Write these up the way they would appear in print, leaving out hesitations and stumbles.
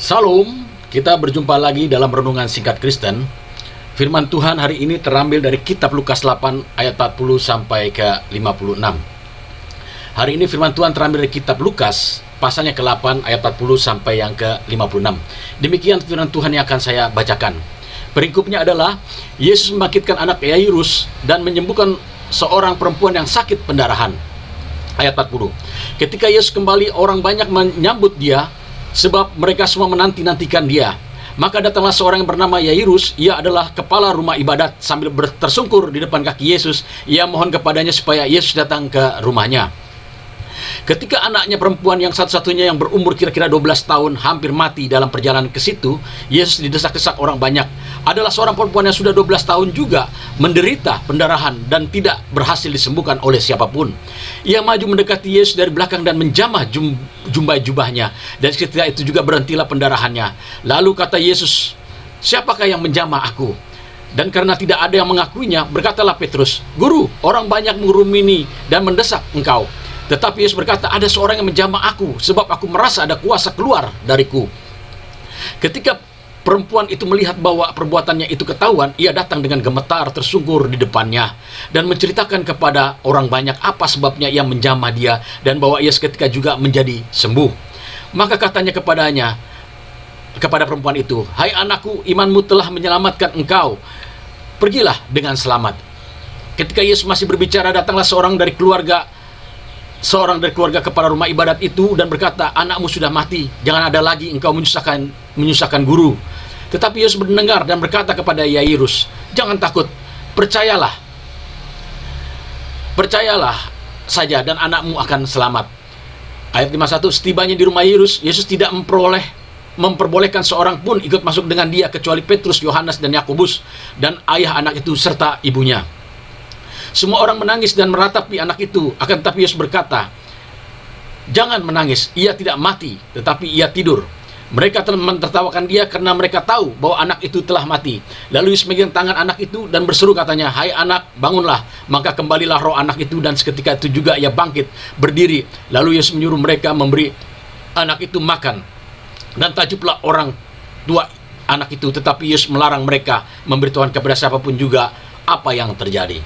Salam, kita berjumpa lagi dalam Renungan Singkat Kristen. Firman Tuhan hari ini terambil dari kitab Lukas 8 ayat 40 sampai ke 56. Hari ini firman Tuhan terambil dari kitab Lukas pasalnya ke-8 ayat 40 sampai yang ke-56. Demikian firman Tuhan yang akan saya bacakan. Peringkupnya adalah Yesus membangkitkan anak Yairus dan menyembuhkan seorang perempuan yang sakit pendarahan. Ayat 40. Ketika Yesus kembali, orang banyak menyambut dia sebab mereka semua menanti-nantikan dia. Maka datanglah seorang yang bernama Yairus. Ia adalah kepala rumah ibadat. Sambil tersungkur di depan kaki Yesus, ia mohon kepadanya supaya Yesus datang ke rumahnya. Ketika anaknya perempuan yang satu-satunya yang berumur kira-kira 12 tahun hampir mati dalam perjalanan ke situ, Yesus didesak-desak orang banyak. Adalah seorang perempuan yang sudah 12 tahun juga menderita pendarahan dan tidak berhasil disembuhkan oleh siapapun. Ia maju mendekati Yesus dari belakang dan menjamah jumbai jubahnya, dan ketika itu juga berhentilah pendarahannya. Lalu kata Yesus, "Siapakah yang menjamah aku?" Dan karena tidak ada yang mengakuinya, berkatalah Petrus, "Guru, orang banyak mengurumini dan mendesak engkau." Tetapi Yesus berkata, "Ada seorang yang menjamah aku, sebab aku merasa ada kuasa keluar dariku." Ketika perempuan itu melihat bahwa perbuatannya itu ketahuan, ia datang dengan gemetar tersungkur di depannya dan menceritakan kepada orang banyak apa sebabnya ia menjamah dia dan bahwa ia seketika juga menjadi sembuh. Maka katanya kepada perempuan itu, "Hai anakku, imanmu telah menyelamatkan engkau. Pergilah dengan selamat." Ketika Yesus masih berbicara, datanglah seorang dari keluarga kepala rumah ibadat itu dan berkata, "Anakmu sudah mati, jangan ada lagi engkau menyusahkan guru." Tetapi Yesus mendengar dan berkata kepada Yairus, "Jangan takut, percayalah saja dan anakmu akan selamat." Ayat 51, setibanya di rumah Yairus, Yesus tidak memperbolehkan seorang pun ikut masuk dengan dia kecuali Petrus, Yohanes, dan Yakobus dan ayah anak itu serta ibunya. Semua orang menangis dan meratapi anak itu. Akan tetapi Yesus berkata, "Jangan menangis, ia tidak mati, tetapi ia tidur." Mereka telah mentertawakan dia karena mereka tahu bahwa anak itu telah mati. Lalu Yesus memegang tangan anak itu dan berseru katanya, "Hai anak, bangunlah." Maka kembalilah roh anak itu dan seketika itu juga ia bangkit, berdiri. Lalu Yesus menyuruh mereka memberi anak itu makan. Dan tajublah orang tua anak itu, tetapi Yesus melarang mereka memberitahukan kepada siapapun juga apa yang terjadi.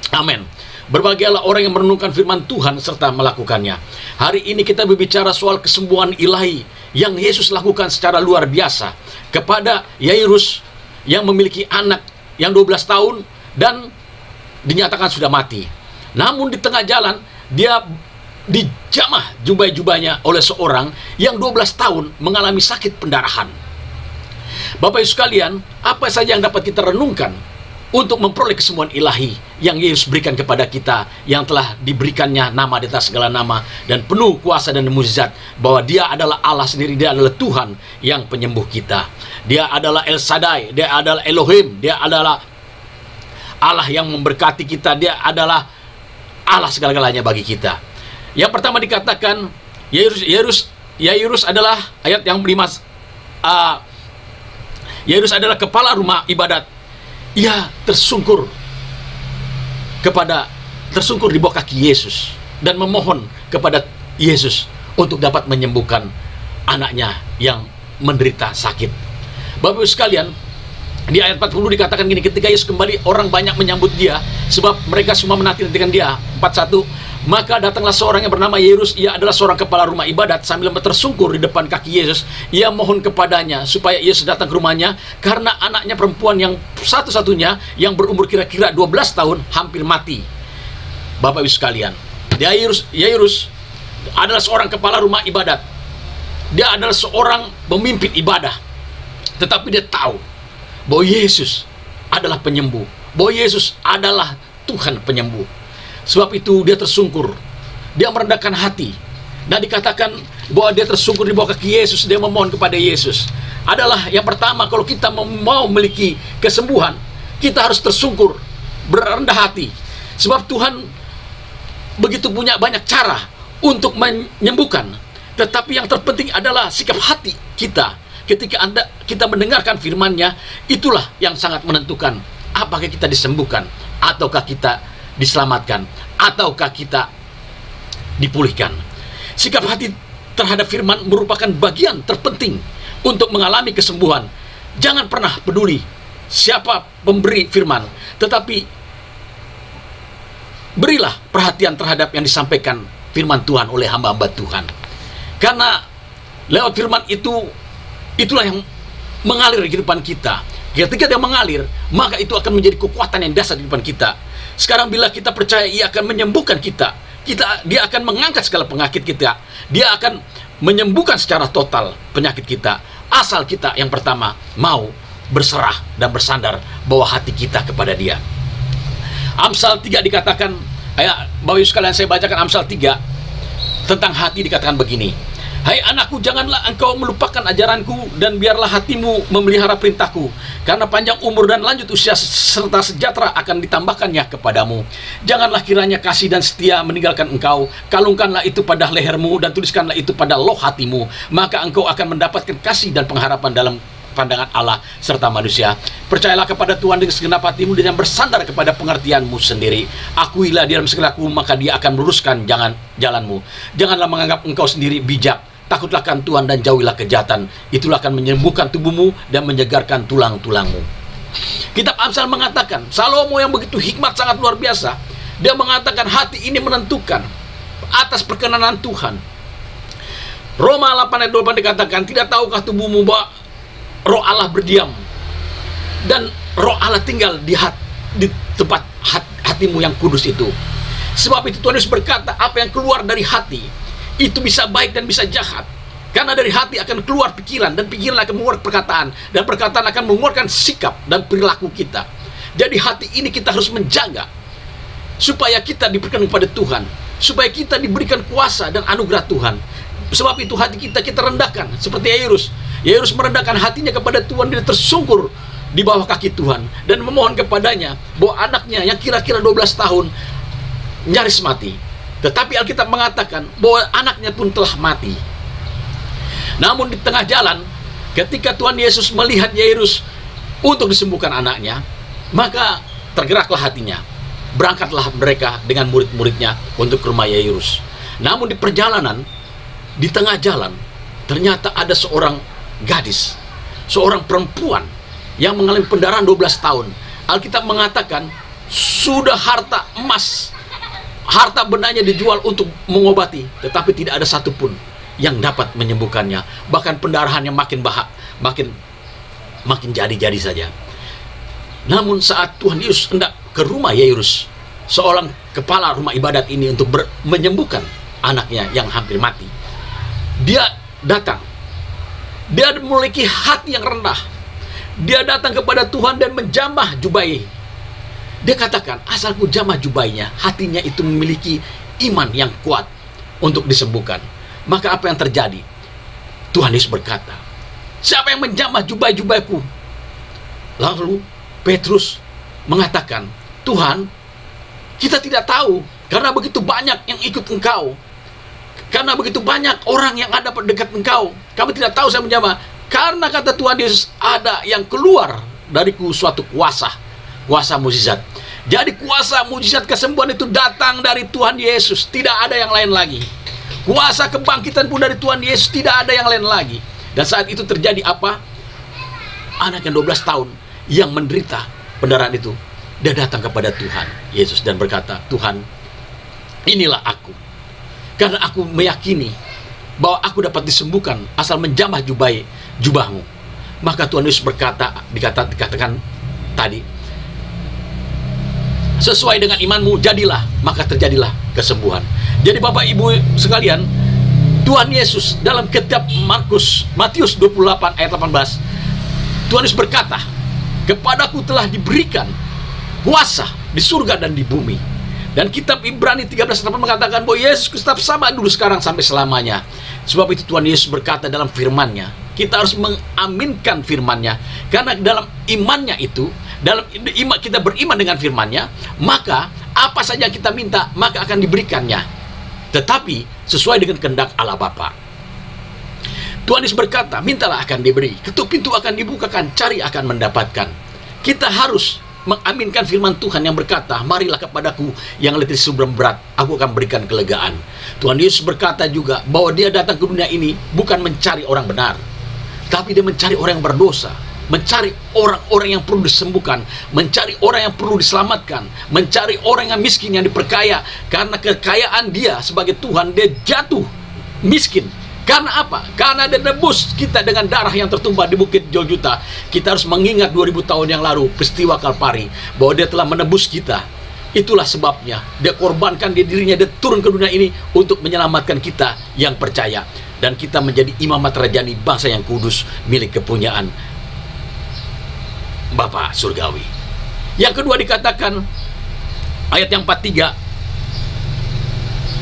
Amin. Berbahagialah orang yang merenungkan firman Tuhan serta melakukannya. Hari ini kita berbicara soal kesembuhan ilahi yang Yesus lakukan secara luar biasa kepada Yairus yang memiliki anak yang 12 tahun dan dinyatakan sudah mati. Namun di tengah jalan dia dijamah jubah-jubahnya oleh seorang yang 12 tahun mengalami sakit pendarahan. Bapak Ibu sekalian, apa saja yang dapat kita renungkan untuk memperoleh kesembuhan ilahi yang Yesus berikan kepada kita, yang telah diberikannya nama di atas segala nama dan penuh kuasa dan mukjizat, bahwa dia adalah Allah sendiri, dia adalah Tuhan yang penyembuh kita. Dia adalah El Shaddai, dia adalah Elohim, dia adalah Allah yang memberkati kita, dia adalah Allah segala-galanya bagi kita. Yang pertama dikatakan Yairus adalah ayat yang 5. Yairus adalah kepala rumah ibadat. Ia tersungkur di bawah kaki Yesus dan memohon kepada Yesus untuk dapat menyembuhkan anaknya yang menderita sakit. Bapak Ibu sekalian, di ayat 40 dikatakan gini, ketika Yesus kembali, orang banyak menyambut dia sebab mereka semua menanti-nantikan dia. 41, maka datanglah seorang yang bernama Yairus. Ia adalah seorang kepala rumah ibadat. Sambil tersungkur di depan kaki Yesus, ia mohon kepadanya supaya Yesus datang ke rumahnya karena anaknya perempuan yang satu-satunya yang berumur kira-kira 12 tahun hampir mati. Bapak Ibu sekalian, Yairus adalah seorang kepala rumah ibadat. Dia adalah seorang pemimpin ibadah. Tetapi dia tahu bahwa Yesus adalah penyembuh, bahwa Yesus adalah Tuhan penyembuh. Sebab itu dia tersungkur, dia merendahkan hati, dan dikatakan bahwa dia tersungkur di bawah kaki Yesus. Dia memohon kepada Yesus. Adalah yang pertama, kalau kita mau memiliki kesembuhan, kita harus tersungkur, berendah hati. Sebab Tuhan begitu punya banyak cara untuk menyembuhkan. Tetapi yang terpenting adalah sikap hati kita. Ketika kita mendengarkan firman-Nya, itulah yang sangat menentukan apakah kita disembuhkan, ataukah kita diselamatkan, ataukah kita dipulihkan. Sikap hati terhadap firman merupakan bagian terpenting untuk mengalami kesembuhan. Jangan pernah peduli siapa pemberi firman, tetapi berilah perhatian terhadap yang disampaikan firman Tuhan oleh hamba-hamba Tuhan. Karena lewat firman itulah yang mengalir di kehidupan kita. Ketika dia mengalir, maka itu akan menjadi kekuatan yang dasar di kehidupan kita. Sekarang bila kita percaya Ia akan menyembuhkan kita, Dia akan mengangkat segala penyakit kita. Dia akan menyembuhkan secara total penyakit kita. Asal kita yang pertama mau berserah dan bersandar bahwa hati kita kepada Dia. Amsal 3 dikatakan, Bapak Ibu sekalian, saya bacakan Amsal 3 tentang hati, dikatakan begini: "Hai anakku, janganlah engkau melupakan ajaranku, dan biarlah hatimu memelihara perintahku. Karena panjang umur dan lanjut usia serta sejahtera akan ditambahkannya kepadamu. Janganlah kiranya kasih dan setia meninggalkan engkau. Kalungkanlah itu pada lehermu dan tuliskanlah itu pada loh hatimu. Maka engkau akan mendapatkan kasih dan pengharapan dalam pandangan Allah serta manusia. Percayalah kepada Tuhan dengan segenap hatimu dan bersandar kepada pengertianmu sendiri. Akuilah di dalam segala aku, maka Dia akan meluruskan jalanmu. Janganlah menganggap engkau sendiri bijak. Takutlah akan Tuhan dan jauhilah kejahatan. Itulah akan menyembuhkan tubuhmu dan menyegarkan tulang-tulangmu." Kitab Amsal mengatakan, Salomo yang begitu hikmat sangat luar biasa, dia mengatakan hati ini menentukan atas perkenanan Tuhan. Roma 8 ayat 28 dikatakan, "Tidak tahukah tubuhmu bahwa Roh Allah berdiam dan Roh Allah tinggal di tempat hatimu yang kudus itu." Sebab itu Tuhan Yesus berkata, apa yang keluar dari hati itu bisa baik dan bisa jahat. Karena dari hati akan keluar pikiran, dan pikiran akan mengeluarkan perkataan, dan perkataan akan mengeluarkan sikap dan perilaku kita. Jadi hati ini kita harus menjaga supaya kita diberikan kepada Tuhan, supaya kita diberikan kuasa dan anugerah Tuhan. Sebab itu hati kita rendahkan seperti Yairus. Yairus merendahkan hatinya kepada Tuhan, dia tersungkur di bawah kaki Tuhan dan memohon kepadanya bahwa anaknya yang kira-kira 12 tahun nyaris mati. Tetapi Alkitab mengatakan bahwa anaknya pun telah mati. Namun di tengah jalan, ketika Tuhan Yesus melihat Yairus untuk disembuhkan anaknya, maka tergeraklah hatinya. Berangkatlah mereka dengan murid-muridnya untuk ke rumah Yairus. Namun di perjalanan, di tengah jalan, ternyata ada seorang gadis, seorang perempuan yang mengalami pendarahan 12 tahun. Alkitab mengatakan sudah harta emas, harta bendanya dijual untuk mengobati, tetapi tidak ada satupun yang dapat menyembuhkannya. Bahkan pendarahannya makin jadi-jadi saja. Namun saat Tuhan Yesus hendak ke rumah Yairus, seorang kepala rumah ibadat ini, untuk menyembuhkan anaknya yang hampir mati, dia datang. Dia memiliki hati yang rendah. Dia datang kepada Tuhan dan menjamah jubai. Dia katakan, asalku jamah jubainya, hatinya itu memiliki iman yang kuat untuk disembuhkan. Maka apa yang terjadi? Tuhan Yesus berkata, siapa yang menjamah jubai-jubaiku? Lalu Petrus mengatakan, Tuhan, kita tidak tahu, karena begitu banyak yang ikut engkau, karena begitu banyak orang yang ada dekat engkau, kami tidak tahu saya menjamah. Karena kata Tuhan Yesus, ada yang keluar dariku suatu kuasa mujizat. Jadi kuasa mujizat kesembuhan itu datang dari Tuhan Yesus, tidak ada yang lain lagi. Kuasa kebangkitan pun dari Tuhan Yesus, tidak ada yang lain lagi. Dan saat itu terjadi apa? Anak yang 12 tahun yang menderita pendarahan itu, dia datang kepada Tuhan Yesus dan berkata, Tuhan, inilah aku. Karena aku meyakini bahwa aku dapat disembuhkan asal menjamah jubahmu. Maka Tuhan Yesus berkata, dikatakan tadi, sesuai dengan imanmu jadilah, maka terjadilah kesembuhan. Jadi Bapak Ibu sekalian, Tuhan Yesus dalam kitab Matius 28 ayat 18, Tuhan Yesus berkata, kepadaku telah diberikan kuasa di surga dan di bumi. Dan kitab Ibrani 13:8 mengatakan bahwa Yesus tetap sama dulu, sekarang, sampai selamanya. Sebab itu Tuhan Yesus berkata dalam firman-Nya, kita harus mengaminkan firman-Nya. Karena dalam imannya itu, dalam iman kita beriman dengan firman-Nya, maka apa saja yang kita minta, maka akan diberikannya. Tetapi sesuai dengan kehendak Allah Bapa. Tuhan Yesus berkata, mintalah akan diberi, ketuk pintu akan dibukakan, cari akan mendapatkan. Kita harus mengaminkan firman Tuhan yang berkata, marilah kepadaku yang letih seberat berat, aku akan berikan kelegaan. Tuhan Yesus berkata juga bahwa dia datang ke dunia ini bukan mencari orang benar, Tapi dia mencari orang yang berdosa, mencari orang-orang yang perlu disembuhkan, mencari orang yang perlu diselamatkan, mencari orang yang miskin yang diperkaya. Karena kekayaan dia sebagai Tuhan, dia jatuh miskin. Karena apa? Karena dia nebus kita dengan darah yang tertumpah di Bukit Golgota. Kita harus mengingat 2000 tahun yang lalu peristiwa Kalpari, bahwa dia telah menebus kita. Itulah sebabnya dia korbankan dirinya, dia turun ke dunia ini untuk menyelamatkan kita yang percaya. Dan kita menjadi imamat rajani, bangsa yang kudus, milik kepunyaan Bapa surgawi. Yang kedua dikatakan ayat yang 43,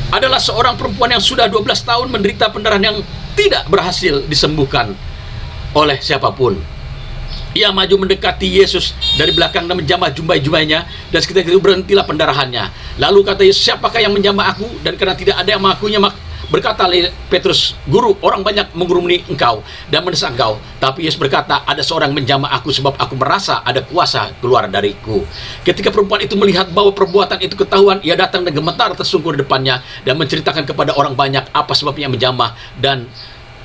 adalah seorang perempuan yang sudah 12 tahun menderita pendarahan yang tidak berhasil disembuhkan oleh siapapun. Ia maju mendekati Yesus dari belakang dan menjamah jubah-jubahnya, dan seketika itu berhentilah pendarahannya. Lalu kata Yesus, siapakah yang menjamah aku? Dan karena tidak ada yang mengakuinya, berkata Petrus, Guru, orang banyak mengurumuni engkau dan mendesak engkau. Tapi Yesus berkata, ada seorang menjamah aku, sebab aku merasa ada kuasa keluar dariku. Ketika perempuan itu melihat bahwa perbuatan itu ketahuan, ia datang dan gemetar tersungkur di depannya dan menceritakan kepada orang banyak apa sebabnya menjamah, dan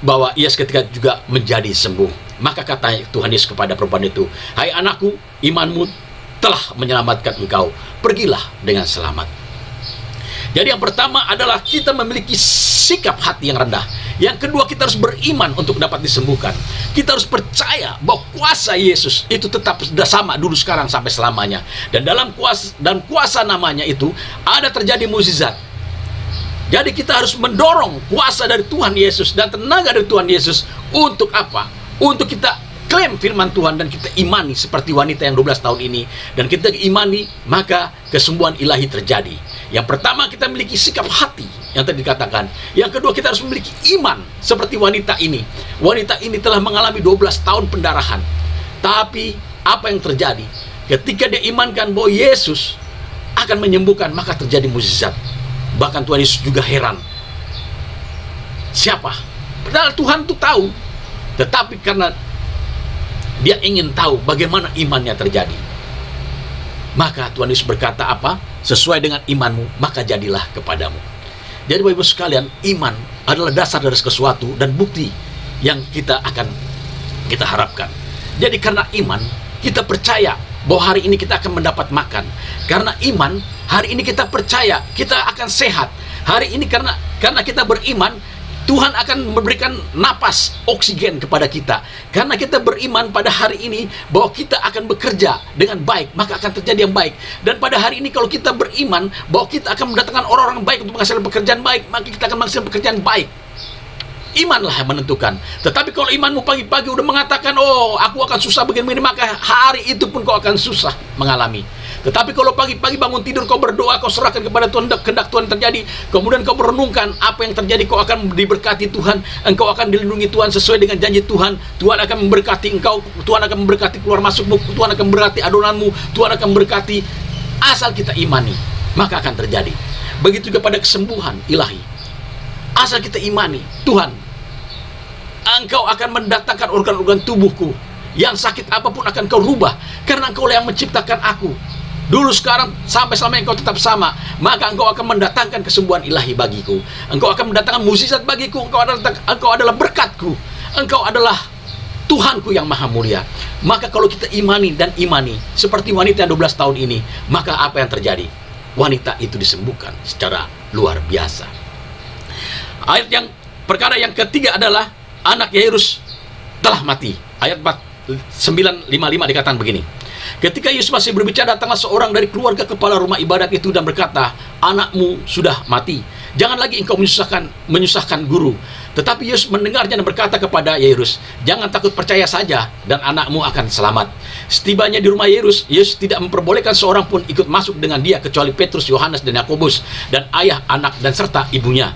bahwa ia seketika juga menjadi sembuh. Maka kata Tuhan Yesus kepada perempuan itu, hai anakku, imanmu telah menyelamatkan engkau, pergilah dengan selamat. Jadi yang pertama adalah kita memiliki sikap hati yang rendah. Yang kedua, kita harus beriman untuk dapat disembuhkan. Kita harus percaya bahwa kuasa Yesus itu tetap sudah sama dulu, sekarang, sampai selamanya. Dan dalam kuasa namanya itu ada terjadi mukjizat. Jadi kita harus mendorong kuasa dari Tuhan Yesus dan tenaga dari Tuhan Yesus untuk apa? Untuk kita klaim firman Tuhan dan kita imani seperti wanita yang 12 tahun ini. Dan kita imani, maka kesembuhan ilahi terjadi. Yang pertama, kita memiliki sikap hati yang tadi dikatakan. Yang kedua, kita harus memiliki iman seperti wanita ini. Wanita ini telah mengalami 12 tahun pendarahan. Tapi apa yang terjadi? Ketika dia imankan bahwa Yesus akan menyembuhkan, maka terjadi mukjizat. Bahkan Tuhan Yesus juga heran. Siapa? Padahal Tuhan itu tahu. Tetapi karena dia ingin tahu bagaimana imannya terjadi, maka Tuhan Yesus berkata apa? Sesuai dengan imanmu, maka jadilah kepadamu. Jadi Bapak Ibu sekalian, iman adalah dasar dari sesuatu dan bukti yang kita harapkan. Jadi karena iman, kita percaya bahwa hari ini kita akan mendapat makan. Karena iman, hari ini kita percaya kita akan sehat. Hari ini karena kita beriman, Tuhan akan memberikan napas oksigen kepada kita. Karena kita beriman pada hari ini bahwa kita akan bekerja dengan baik, maka akan terjadi yang baik. Dan pada hari ini kalau kita beriman bahwa kita akan mendatangkan orang-orang baik untuk menghasilkan pekerjaan baik, maka kita akan menghasilkan pekerjaan baik. Imanlah yang menentukan. Tetapi kalau imanmu pagi-pagi udah mengatakan, oh aku akan susah begini-begini, maka hari itu pun kau akan susah mengalami. Tetapi kalau pagi-pagi bangun tidur, kau berdoa, kau serahkan kepada Tuhan, kehendak Tuhan terjadi, kemudian kau merenungkan apa yang terjadi, kau akan diberkati Tuhan, engkau akan dilindungi Tuhan sesuai dengan janji Tuhan. Tuhan akan memberkati engkau, Tuhan akan memberkati keluar masukmu, Tuhan akan memberkati adonanmu, Tuhan akan memberkati. Asal kita imani, maka akan terjadi. Begitu juga pada kesembuhan ilahi. Asal kita imani, Tuhan, engkau akan mendatangkan organ-organ tubuhku yang sakit apapun akan kau rubah, karena engkau yang menciptakan aku. Dulu, sekarang, sampai selamanya engkau tetap sama. Maka engkau akan mendatangkan kesembuhan ilahi bagiku. Engkau akan mendatangkan mukjizat bagiku. Engkau adalah berkatku. Engkau adalah Tuhanku yang maha mulia. Maka kalau kita imani dan imani seperti wanita yang 12 tahun ini, maka apa yang terjadi? Wanita itu disembuhkan secara luar biasa. Perkara yang ketiga adalah anak Yairus telah mati. Ayat 9:55 dikatakan begini. Ketika Yesus masih berbicara, datanglah seorang dari keluarga kepala rumah ibadat itu dan berkata, anakmu sudah mati. Jangan lagi engkau menyusahkan guru. Tetapi Yesus mendengarnya dan berkata kepada Yairus, jangan takut, percaya saja dan anakmu akan selamat. Setibanya di rumah Yairus, Yesus tidak memperbolehkan seorang pun ikut masuk dengan dia kecuali Petrus, Yohanes, dan Yakobus, dan ayah, anak, dan serta ibunya.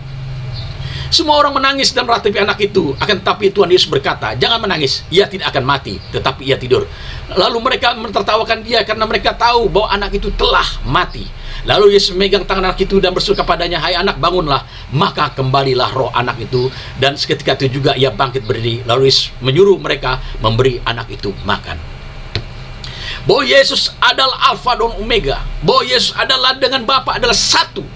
Semua orang menangis dan meratapi anak itu. Akan tetapi Tuhan Yesus berkata, jangan menangis, ia tidak akan mati, tetapi ia tidur. Lalu mereka mentertawakan dia karena mereka tahu bahwa anak itu telah mati. Lalu Yesus memegang tangan anak itu dan berseru kepadanya, hai anak, bangunlah. Maka kembalilah roh anak itu, dan seketika itu juga ia bangkit berdiri. Lalu Yesus menyuruh mereka memberi anak itu makan. Bahwa Yesus adalah Alfa dan Omega, bahwa Yesus adalah dengan Bapa adalah satu,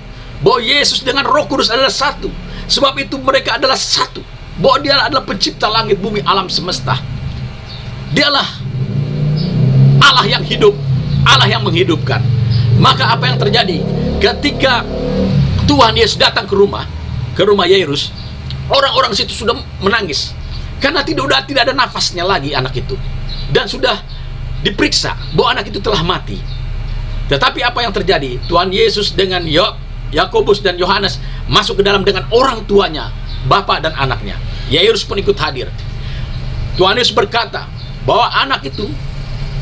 bahwa Yesus dengan Roh Kudus adalah satu. Sebab itu mereka adalah satu. bahwa dia adalah pencipta langit, bumi, alam semesta. Dialah Allah yang hidup, Allah yang menghidupkan. Maka apa yang terjadi ketika Tuhan Yesus datang ke rumah Yairus, orang-orang situ sudah menangis karena tidak ada nafasnya lagi anak itu, dan sudah diperiksa bahwa anak itu telah mati. Tetapi apa yang terjadi? Tuhan Yesus dengan Yakobus dan Yohanes masuk ke dalam dengan orang tuanya, bapak dan anaknya. Yairus pun ikut hadir. Tuhan Yesus berkata bahwa anak itu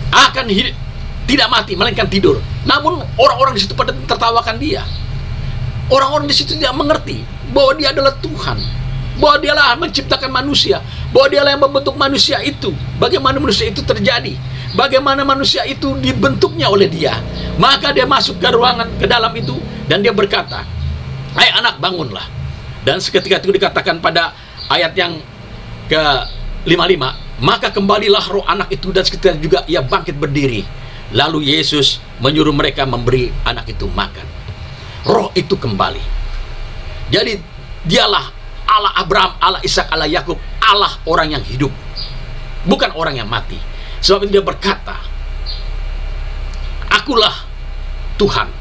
akan tidak mati, melainkan tidur. Namun orang-orang di situ pada tertawakan dia. Orang-orang di situ tidak mengerti bahwa dia adalah Tuhan, bahwa dialah menciptakan manusia, bahwa dialah yang membentuk manusia itu. Bagaimana manusia itu terjadi, bagaimana manusia itu dibentuknya oleh dia. Maka dia masuk ke ruangan, ke dalam itu, dan dia berkata, "Hai anak, bangunlah." Dan seketika itu dikatakan pada ayat yang ke-55, maka kembalilah roh anak itu, dan seketika juga ia bangkit berdiri. Lalu Yesus menyuruh mereka memberi anak itu makan. Roh itu kembali. Jadi dialah Allah Abraham, Allah Ishak, Allah Yakub, Allah orang yang hidup, bukan orang yang mati. Sebab itu dia berkata, "Akulah Tuhan,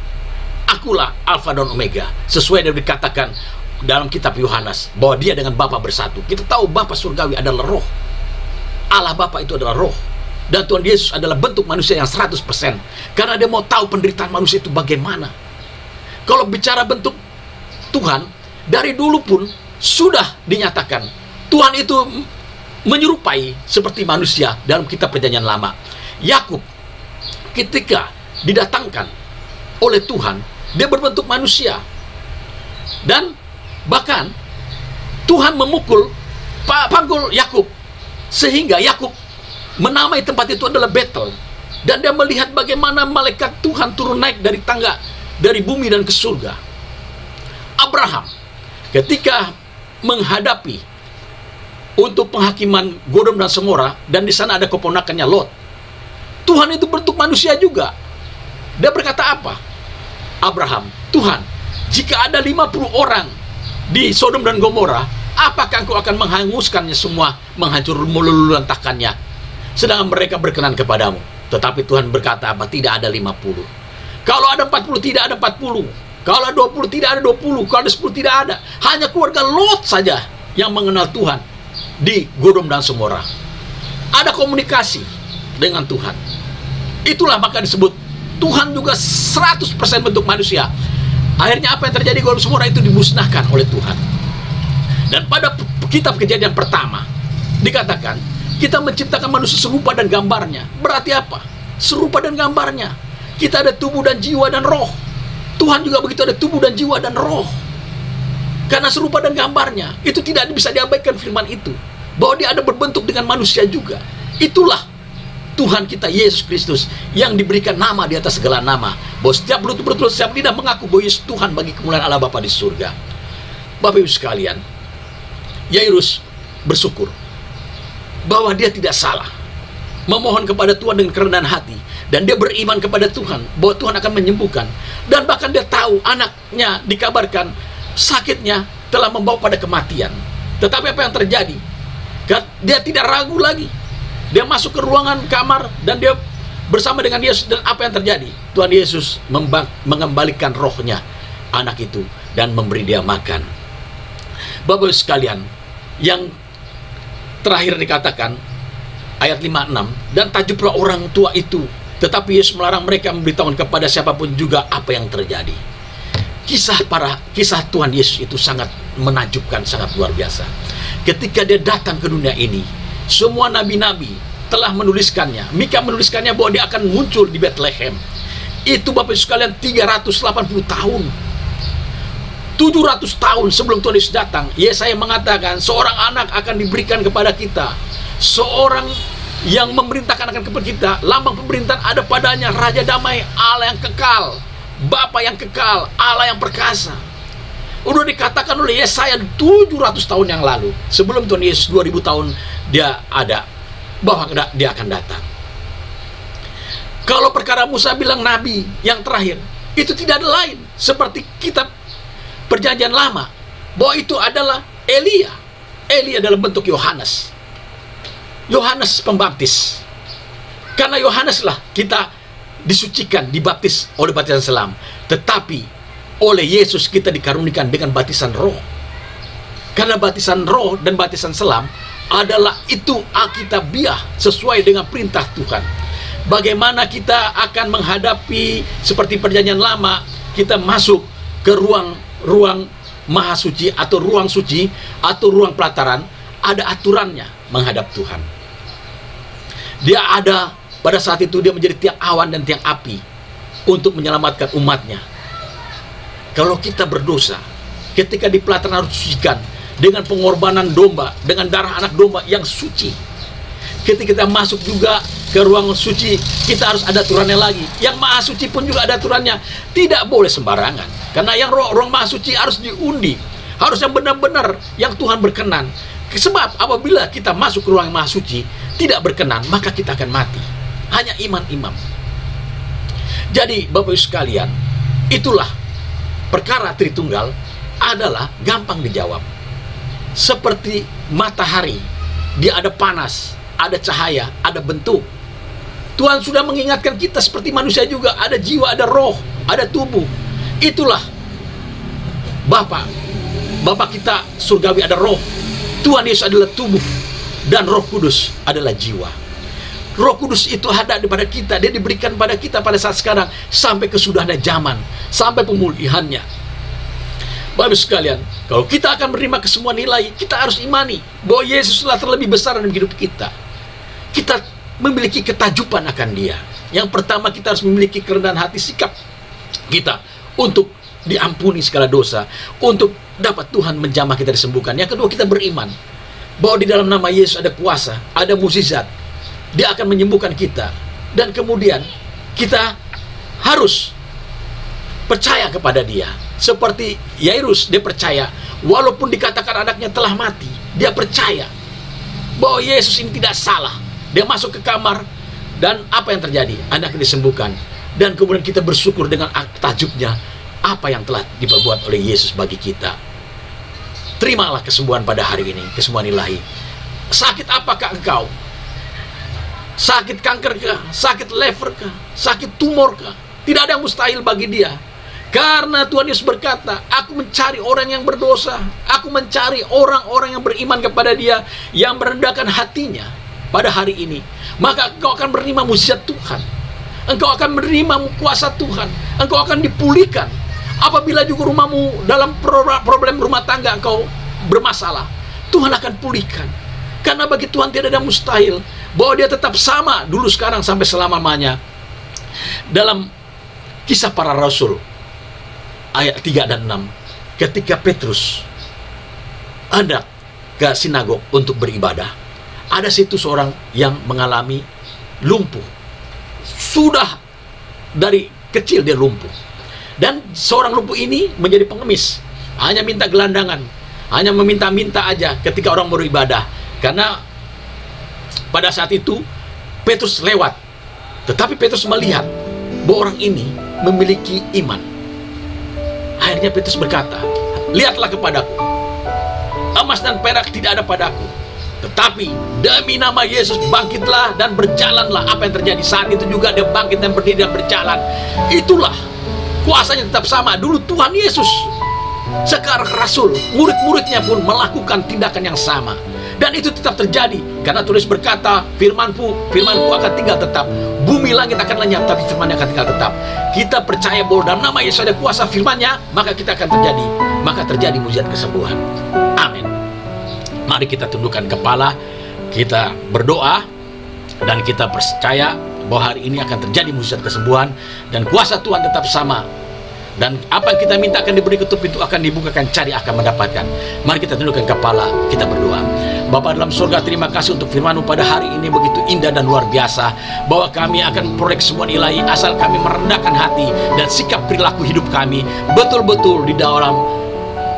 akulah Alfa dan Omega." Sesuai yang dikatakan dalam kitab Yohanes bahwa dia dengan Bapa bersatu. Kita tahu Bapa surgawi adalah roh. Allah Bapa itu adalah roh. Dan Tuhan Yesus adalah bentuk manusia yang 100%. Karena dia mau tahu penderitaan manusia itu bagaimana. Kalau bicara bentuk Tuhan, dari dulu pun sudah dinyatakan Tuhan itu menyerupai seperti manusia dalam kitab Perjanjian Lama. Yakub ketika didatangkan oleh Tuhan, dia berbentuk manusia. Dan bahkan Tuhan memukul panggul Yakub, sehingga Yakub menamai tempat itu adalah Betel. Dan dia melihat bagaimana malaikat Tuhan turun naik dari tangga, dari bumi dan ke surga. Abraham ketika menghadapi untuk penghakiman Sodom dan Gomora, dan di sana ada keponakannya Lot, Tuhan itu bentuk manusia juga. Dia berkata apa? Abraham, "Tuhan, jika ada 50 orang di Sodom dan Gomora, apakah engkau akan menghanguskannya semua, menghancur meluluh-lantahkannya, sedangkan mereka berkenan kepadamu?" Tetapi Tuhan berkata apa? Tidak ada 50. Kalau ada 40, tidak ada 40. Kalau ada 20, tidak ada 20. Kalau ada 10, tidak ada. Hanya keluarga Lot saja yang mengenal Tuhan di Sodom dan Gomora. Ada komunikasi dengan Tuhan. Itulah maka disebut Tuhan juga 100% bentuk manusia. Akhirnya apa yang terjadi? Sodom dan Gomora itu dimusnahkan oleh Tuhan. Dan pada kitab Kejadian pertama dikatakan kita menciptakan manusia serupa dan gambarnya. Berarti apa? Serupa dan gambarnya. Kita ada tubuh dan jiwa dan roh. Tuhan juga begitu, ada tubuh dan jiwa dan roh. Karena serupa dan gambarnya, itu tidak bisa diabaikan firman itu, bahwa dia ada berbentuk dengan manusia juga. Itulah Tuhan kita Yesus Kristus yang diberikan nama di atas segala nama, bahwa setiap lutut bertutur, setiap lidah mengaku bahwa Yesus Tuhan bagi kemuliaan Allah Bapa di surga. Bapak Ibu sekalian, Yairus bersyukur bahwa dia tidak salah, memohon kepada Tuhan dengan kerendahan hati, dan dia beriman kepada Tuhan bahwa Tuhan akan menyembuhkan. Dan bahkan dia tahu anaknya dikabarkan sakitnya telah membawa pada kematian. Tetapi apa yang terjadi? Dia tidak ragu lagi. Dia masuk ke ruangan kamar dan dia bersama dengan Yesus. Dan apa yang terjadi? Tuhan Yesus mengembalikan rohnya anak itu dan memberi dia makan. Bapak-Ibu sekalian, yang terakhir dikatakan ayat 56, dan tajublah orang tua itu, tetapi Yesus melarang mereka memberitahukan kepada siapapun juga apa yang terjadi. Kisah Tuhan Yesus itu sangat menakjubkan, sangat luar biasa. Ketika dia datang ke dunia ini, semua nabi-nabi telah menuliskannya. Mika menuliskannya bahwa dia akan muncul di Bethlehem. Itu Bapak Ibu sekalian 380 tahun. 700 tahun sebelum Tuhan Yesus datang, Yesaya mengatakan seorang anak akan diberikan kepada kita, seorang yang memerintahkan akan kepada kita, lambang pemerintahan ada padanya, Raja Damai, Allah yang kekal, Bapa yang kekal, Allah yang perkasa. Udah dikatakan oleh Yesaya 700 tahun yang lalu, sebelum Tuhan Yesus 2000 tahun dia ada, bahwa dia akan datang. Kalau perkara Musa bilang nabi yang terakhir, itu tidak ada lain seperti kitab Perjanjian Lama, bahwa itu adalah Elia. Elia dalam bentuk Yohanes. Yohanes Pembaptis. Karena Yohaneslah kita disucikan, dibaptis oleh baptisan selam. Tetapi oleh Yesus kita dikarunikan dengan baptisan roh. Karena baptisan roh dan baptisan selam adalah itu alkitabiah sesuai dengan perintah Tuhan. Bagaimana kita akan menghadapi seperti perjanjian lama, kita masuk ke ruang maha suci atau ruang suci atau ruang pelataran, ada aturannya menghadap Tuhan. Dia ada pada saat itu, dia menjadi tiang awan dan tiang api untuk menyelamatkan umatnya. Kalau kita berdosa, ketika di pelataran harus disucikan dengan pengorbanan domba, dengan darah anak domba yang suci. Ketika kita masuk juga ke ruang suci, kita harus ada aturannya lagi. Yang maha suci pun juga ada aturannya. Tidak boleh sembarangan. Karena yang ruang maha suci harus diundi. Harus yang benar-benar yang Tuhan berkenan. Sebab apabila kita masuk ke ruang maha suci tidak berkenan, maka kita akan mati. Hanya imam-imam. Jadi Bapak Ibu sekalian, itulah perkara Tritunggal adalah gampang dijawab. Seperti matahari, dia ada panas, ada cahaya, ada bentuk. Tuhan sudah mengingatkan kita seperti manusia juga, ada jiwa, ada roh, ada tubuh. Itulah Bapa kita surgawi ada roh. Tuhan Yesus adalah tubuh, dan Roh Kudus adalah jiwa. Roh Kudus itu ada kepada kita, dia diberikan pada kita pada saat sekarang sampai kesudahannya zaman, sampai pemulihannya. Bapak Ibu sekalian, kalau kita akan menerima ke semua nilai, kita harus imani bahwa Yesus telah terlebih besar dalam hidup kita. Kita memiliki ketajuban akan Dia. Yang pertama, kita harus memiliki kerendahan hati, sikap kita untuk diampuni segala dosa, untuk dapat Tuhan menjamah kita disembuhkan. Yang kedua, kita beriman bahwa di dalam nama Yesus ada kuasa, ada mukjizat. Dia akan menyembuhkan kita. Dan kemudian kita harus percaya kepada Dia. Seperti Yairus, dia percaya walaupun dikatakan anaknya telah mati, dia percaya bahwa Yesus ini tidak salah. Dia masuk ke kamar, dan apa yang terjadi? Anaknya disembuhkan. Dan kemudian kita bersyukur dengan takjubnya apa yang telah diperbuat oleh Yesus bagi kita. Terimalah kesembuhan pada hari ini, kesembuhan ilahi. Sakit apakah engkau? Sakit kanker kah? Sakit lever kah? Sakit tumor kah? Tidak ada yang mustahil bagi Dia. Karena Tuhan Yesus berkata, aku mencari orang yang berdosa, aku mencari orang-orang yang beriman kepada Dia, yang merendahkan hatinya pada hari ini. Maka engkau akan menerima mukjizat Tuhan, engkau akan menerima kuasa Tuhan, engkau akan dipulihkan. Apabila juga rumahmu dalam problem rumah tangga engkau bermasalah, Tuhan akan pulihkan. Karena bagi Tuhan tidak ada mustahil, bahwa Dia tetap sama dulu, sekarang, sampai selama-lamanya. Dalam Kisah Para Rasul ayat 3 dan 6, ketika Petrus hendak ke sinagog untuk beribadah, ada situ seorang yang mengalami lumpuh. Sudah dari kecil dia lumpuh. Dan seorang lumpuh ini menjadi pengemis, hanya minta gelandangan, hanya meminta-minta aja ketika orang beribadah. Karena pada saat itu Petrus lewat, tetapi Petrus melihat bahwa orang ini memiliki iman. Akhirnya Petrus berkata, lihatlah kepadaku, emas dan perak tidak ada padaku, tetapi demi nama Yesus bangkitlah dan berjalanlah. Apa yang terjadi saat itu juga dia bangkit dan berdiri dan berjalan. Itulah kuasanya tetap sama. Dulu Tuhan Yesus, sekarang Rasul, murid-muridnya pun melakukan tindakan yang sama. Dan itu tetap terjadi, karena tulis berkata, firmanku akan tinggal tetap. Bumi langit akan lenyap, tapi firman-Nya akan tinggal tetap. Kita percaya bahwa dalam nama Yesus ada kuasa firman-Nya, maka kita akan terjadi. Maka terjadi mukjizat kesembuhan. Amin. Mari kita tundukkan kepala, kita berdoa, dan kita percaya bahwa hari ini akan terjadi mukjizat kesembuhan, dan kuasa Tuhan tetap sama. Dan apa yang kita minta akan diberi, ketuk pintu akan dibukakan, cari akan mendapatkan. Mari kita tundukkan kepala, kita berdoa. Bapa dalam surga, terima kasih untuk firman-Mu pada hari ini begitu indah dan luar biasa, bahwa kami akan memperoleh semua nilai asal kami merendahkan hati dan sikap perilaku hidup kami betul-betul di dalam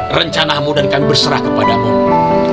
rencana-Mu, dan kami berserah kepadamu.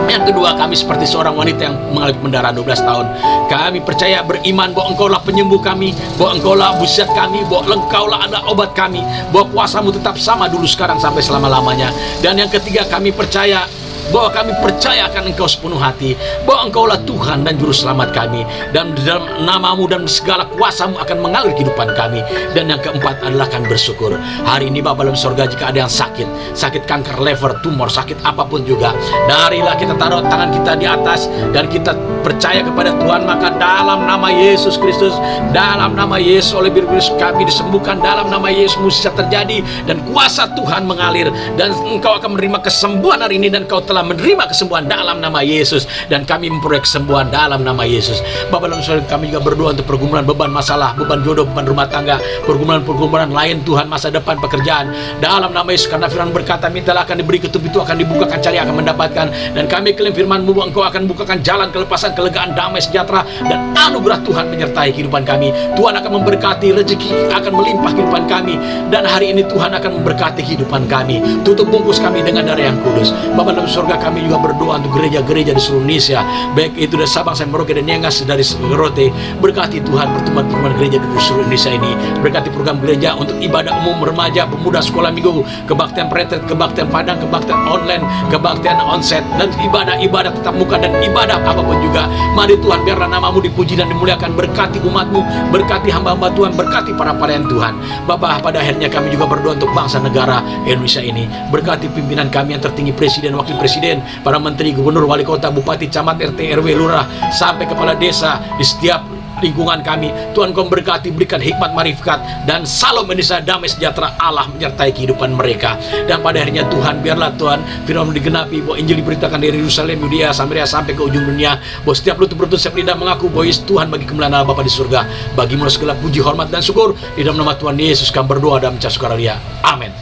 Yang kedua, kami seperti seorang wanita yang mengalami pendarahan 12 tahun. Kami percaya, beriman bahwa Engkaulah penyembuh kami, bahwa Engkaulah mukjizat kami, bahwa Engkaulah adalah obat kami, bahwa kuasa-Mu tetap sama dulu, sekarang, sampai selama-lamanya. Dan yang ketiga, kami percaya bahwa kami percaya akan Engkau sepenuh hati, bahwa Engkaulah Tuhan dan Juru Selamat kami, dan di dalam nama-Mu dan segala kuasa-Mu akan mengalir kehidupan kami. Dan yang keempat adalah kami bersyukur hari ini Bapa dalam sorga, jika ada yang sakit kanker, lever, tumor, sakit apapun juga, marilah kita taruh tangan kita di atas dan kita percaya kepada Tuhan, maka dalam nama Yesus Kristus, dalam nama Yesus, oleh virus kami disembuhkan, dalam nama Yesus mujizat terjadi dan kuasa Tuhan mengalir, dan Engkau akan menerima kesembuhan hari ini, dan Kau telah menerima kesembuhan dalam nama Yesus, dan kami memperoleh kesembuhan dalam nama Yesus. Bapak dalam surga, kami juga berdoa untuk pergumulan, beban masalah, beban jodoh, beban rumah tangga, pergumulan lain Tuhan, masa depan, pekerjaan, dalam nama Yesus. Karena firman berkata, mintalah akan diberi, ketuk itu akan dibukakan, cari akan mendapatkan. Dan kami klaim firman-Mu bahwa Engkau akan bukakan jalan kelepasan, kelegaan, damai, sejahtera, dan anugerah Tuhan menyertai kehidupan kami. Tuhan akan memberkati, rezeki akan melimpah kehidupan kami, dan hari ini Tuhan akan memberkati kehidupan kami. Tutup bungkus kami dengan darah yang kudus. Bapa dalam surga, kami juga berdoa untuk gereja-gereja di seluruh Indonesia, baik itu dari Sabang sampai Merauke dan Niangas dari Rote. Berkati Tuhan pertemuan-pertemuan gereja di seluruh Indonesia ini. Berkati program gereja untuk ibadah umum, remaja, pemuda, sekolah minggu, kebaktian retret, kebaktian padang, kebaktian online, kebaktian onset, dan ibadah tetap muka, dan ibadah apapun juga. Mari Tuhan, biarlah nama-Mu dipuji dan dimuliakan. Berkati umat-Mu, berkati hamba-hamba Tuhan, berkati para pelayan Tuhan. Bapa, pada akhirnya kami juga berdoa untuk bangsa negara Indonesia ini. Berkati pimpinan kami yang tertinggi, presiden, wakil presiden, para menteri, gubernur, wali kota, bupati, camat, RT, RW, lurah, sampai kepala desa di setiap lingkungan kami. Tuhan, Kau berkati, berikan hikmat, marifat, dan salam Indonesia, damai, sejahtera Allah menyertai kehidupan mereka. Dan pada akhirnya Tuhan, biarlah Tuhan firman digenapi, bahwa Injil diberitakan dari Yerusalem, Yudea, Samaria, sampai ke ujung dunia, bahwa setiap lutut berlutut, setiap lidah mengaku bahwa Yesus Tuhan, bagi kemuliaan Allah Bapa di surga. Bagimu segala puji, hormat, dan syukur. Di dalam nama Tuhan Yesus kami berdoa dan mencap sukaria. Amin.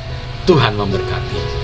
Tuhan memberkati.